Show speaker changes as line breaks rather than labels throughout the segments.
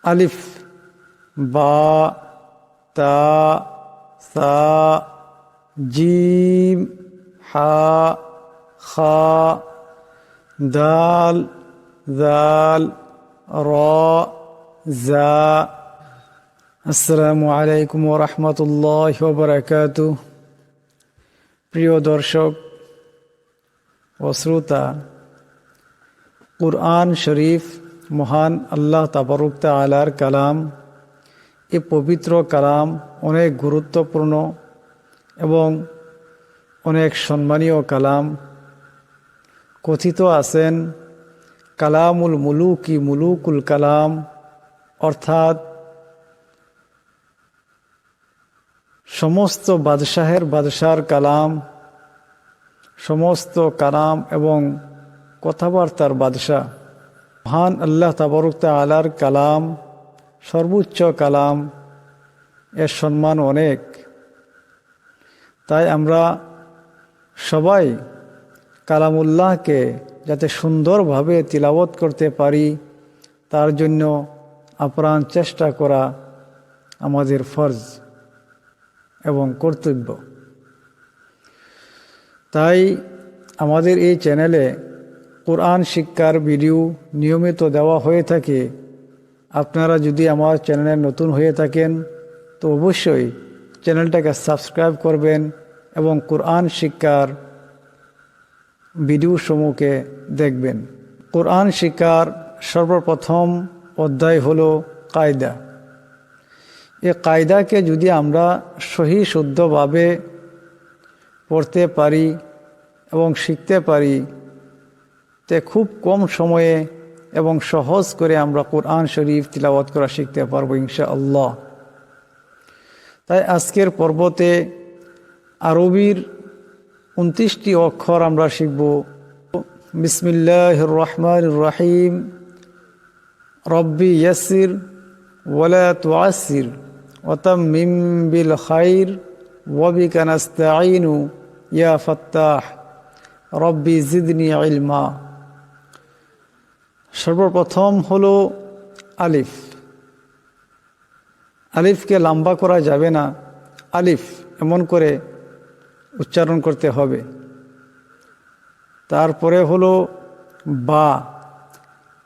আলিফ, বা, তা, সা, জিম, হা, খা, দাল, জাল, র, জা। আসসালামু আলাইকুম ওয়া রাহমাতুল্লাহি ওয়া বারাকাতুহু। প্রিয় দর্শক ও শ্রোতা, কুরআন শরীফ মহান আল্লাহ তাবারক তাআলার কালাম। এই পবিত্র কালাম অনেক গুরুত্বপূর্ণ এবং অনেক সম্মানীয় কালাম। কথিত আছেন কালামুল মুলুকি মুলুকুল কালাম, অর্থাৎ সমস্ত বাদশাহের বাদশার কালাম, সমস্ত কালাম এবং কথাবার্তার বাদশাহ মহান আল্লাহ তাবারক তাআলার কালাম, সর্বোচ্চ কালাম। এর সম্মান অনেক। তাই আমরা সবাই কালামুল্লাহকে যাতে সুন্দরভাবে তিলাওয়াত করতে পারি, তার জন্য আপ্রাণ চেষ্টা করা আমাদের ফরজ এবং কর্তব্য। তাই আমাদের এই চ্যানেলে কোরআন শিক্ষার ভিডিও নিয়মিত দেওয়া হয়ে থাকে। আপনারা যদি আমার চ্যানেলে নতুন হয়ে থাকেন তো অবশ্যই চ্যানেলটাকে সাবস্ক্রাইব করবেন এবং কোরআন শিক্ষার ভিডিও সমূহকে দেখবেন। কোরআন শিক্ষার সর্বপ্রথম অধ্যায় হলো কায়দা। এই কায়দাকে যদি আমরা সহি শুদ্ধভাবে পড়তে পারি এবং শিখতে পারি, তে খুব কম সময়ে এবং সহজ করে আমরা কোরআন শরীফ তিলাওয়াত করা শিখতে পারবো ইনশাআল্লাহ। তাই আজকের পর্বতে আরবির 29টি অক্ষর আমরা শিখব। বিসমিল্লাহির রহমানির রহিম। রব্বি ইয়াসির ওয়ালা তুআসির ওয়াতাম্মিম বিল খাইর ওয়াবিকা নাস্তাঈনু ইয়া ফাত্তাহ রব্বি জিদনি ইলমা। সর্বপ্রথম হলো আলিফ। আলিফকে লম্বা করা যাবে না, আলিফ এমন করে উচ্চারণ করতে হবে। তারপরে হলো বা।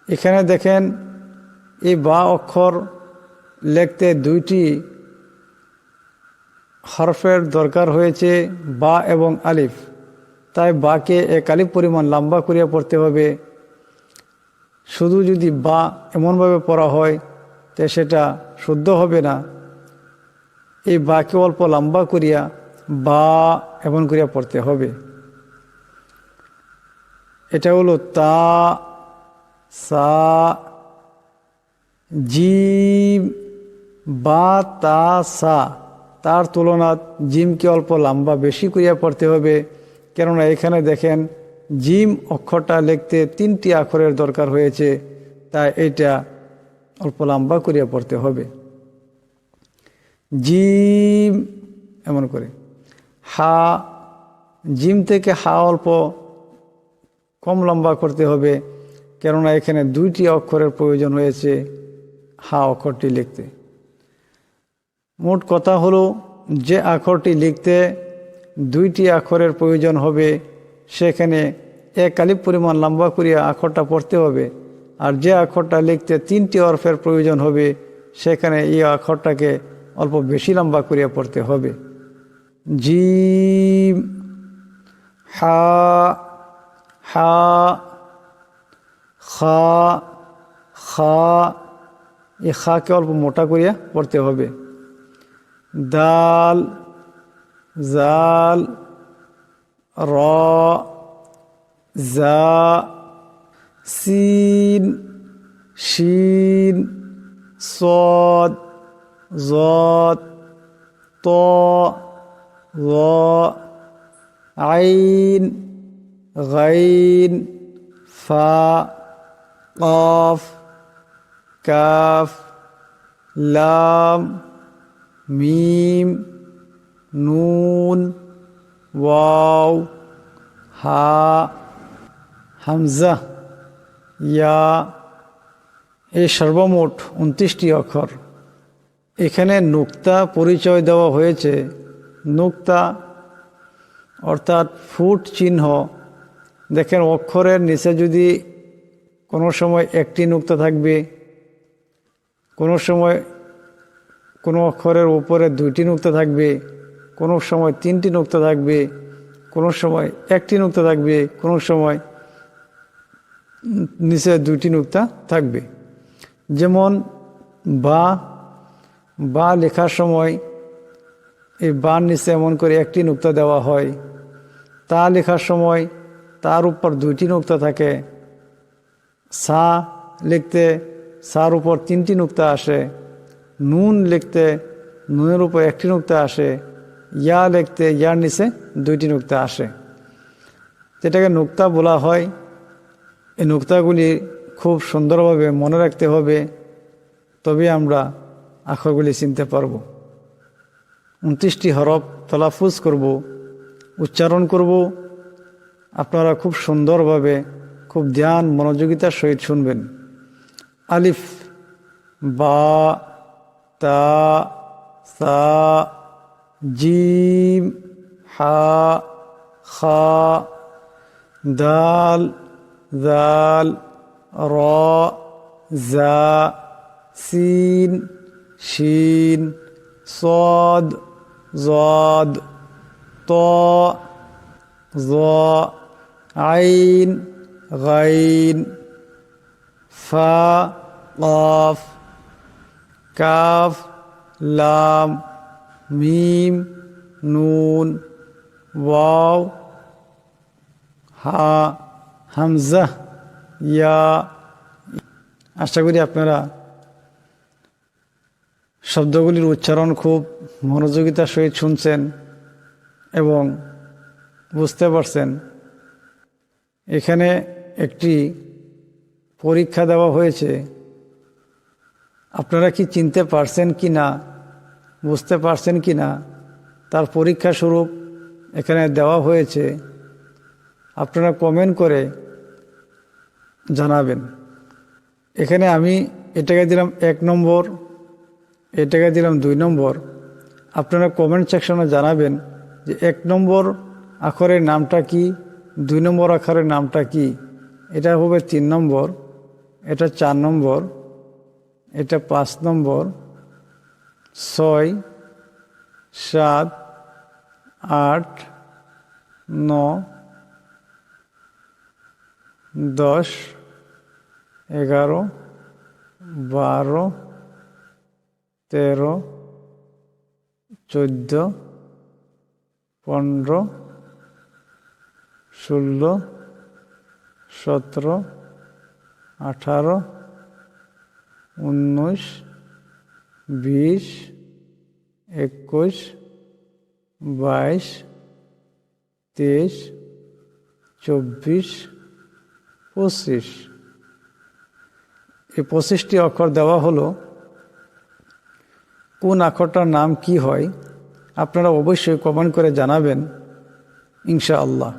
এখানে দেখেন এই বা অক্ষর লিখতে দুইটি হরফের দরকার হয়েছে, বা এবং আলিফ। তাই বাকে এক আলিফ পরিমাণ লম্বা করিয়া পড়তে হবে। শুধু যদি বা এমনভাবে পড়া হয় তো সেটা শুদ্ধ হবে না। এই বাকে অল্প লম্বা করিয়া বা এমন করিয়া পড়তে হবে। এটা হলো তা, সা, জিম, বা, তা, সা। তার তুলনায় জিমকে অল্প লম্বা বেশি করিয়া পড়তে হবে, কেননা এখানে দেখেন জিম অক্ষরটা লিখতে 3টি আখরের দরকার হয়েছে। তাই এটা অল্প লম্বা করিয়া পড়তে হবে। জিম এমন করে। হা, জিম থেকে হা অল্প কম লম্বা করতে হবে, কেননা এখানে 2টি অক্ষরের প্রয়োজন হয়েছে হা অক্ষরটি লিখতে। মোট কথা হলো, যে আখরটি লিখতে 2টি আখরের প্রয়োজন হবে সেখানে এক আলিফ পরিমাণ লম্বা করিয়া আখরটা পড়তে হবে। আর যে আখরটা লিখতে 3টি হরফের প্রয়োজন হবে সেখানে এই আখরটাকে অল্প বেশি লম্বা করিয়া পড়তে হবে। জিম, হা, হা, খা, খা। এই খাকে অল্প মোটা করিয়া পড়তে হবে। দাল, জাল, র, জা, সিন, শিন, সদ, জদ, ত, ল, আইন, গাইন, ফা, কফ, কাফ, লাম, মিম, নুন, ওয়াও, হা, হামজা, ইয়া। এই সর্বমোট 29টি অক্ষর। এখানে নুক্তা পরিচয় দেওয়া হয়েছে। নুক্তা অর্থাৎ ফুট চিহ্ন। দেখেন অক্ষরের নিচে যদি কোনো সময় একটি নুক্তা থাকবে, কোনো সময় কোনো অক্ষরের উপরে 2টি নুক্তা থাকবে, কোনো সময় 3টি নুক্তা থাকবে, কোনো সময় একটি নুক্তা থাকবে, কোনো সময় নিচে 2টি নুক্তা থাকবে। যেমন বা লেখার সময় এই বার নিচে এমন করে একটি নুক্তা দেওয়া হয়। তা লেখার সময় তার উপর 2টি নুক্তা থাকে। সা লিখতে সার উপর 3টি নুক্তা আসে। নুন লিখতে নুনের উপর একটি নুক্তা আসে। ইয়া লিখতে ইয়ার নিচে 2টি নুক্তা আসে, যেটাকে নুক্তা বলা হয়। এই নুক্তাগুলি খুব সুন্দরভাবে মনে রাখতে হবে, তবে আমরা আখরগুলি চিনতে পারব। 29টি হরফ তালাফুজ করব, উচ্চারণ করব। আপনারা খুব সুন্দরভাবে, খুব ধ্যান মনোযোগিতার সহিত শুনবেন। আলিফ, বা, তা, সা, জিম, হা, খা, দাল, জাল, র, জা, সিন, শিন, صاد ضاد طاء ظاء عين غين فاء قاف কাফ লাম মিম নুন ওয়াও হা হামজা ইয়া। আশা করি আপনারা শব্দগুলির উচ্চারণ খুব মনোযোগিতার সহিত শুনছেন এবং বুঝতে পারছেন। এখানে একটি পরীক্ষা দেওয়া হয়েছে। আপনারা কি চিনতে পারছেন কি না, বুঝতে পারছেন কি না, তার পরীক্ষা স্বরূপ এখানে দেওয়া হয়েছে। আপনারা কমেন্ট করে জানাবেন। এখানে আমি এটাকে দিলাম 1 নম্বর, এটাকে দিলাম 2 নম্বর। আপনারা কমেন্ট সেকশনে জানাবেন যে 1 নম্বর আখরের নামটা কি, 2 নম্বর আখরের নামটা কি। এটা হবে 3 নম্বর, এটা 4 নম্বর, এটা 5 নম্বর, 6, 7, 8, 9, 10, 11, 12, 13, 14, 15, 16, 17, 18, 19, 20, 21, 22, 23, 24, 25। এই 25টি অক্ষর দেওয়া হলো। কোন আখরটার নাম কি হয় আপনারা অবশ্যই কমেন্ট করে জানাবেন ইনশাআল্লাহ।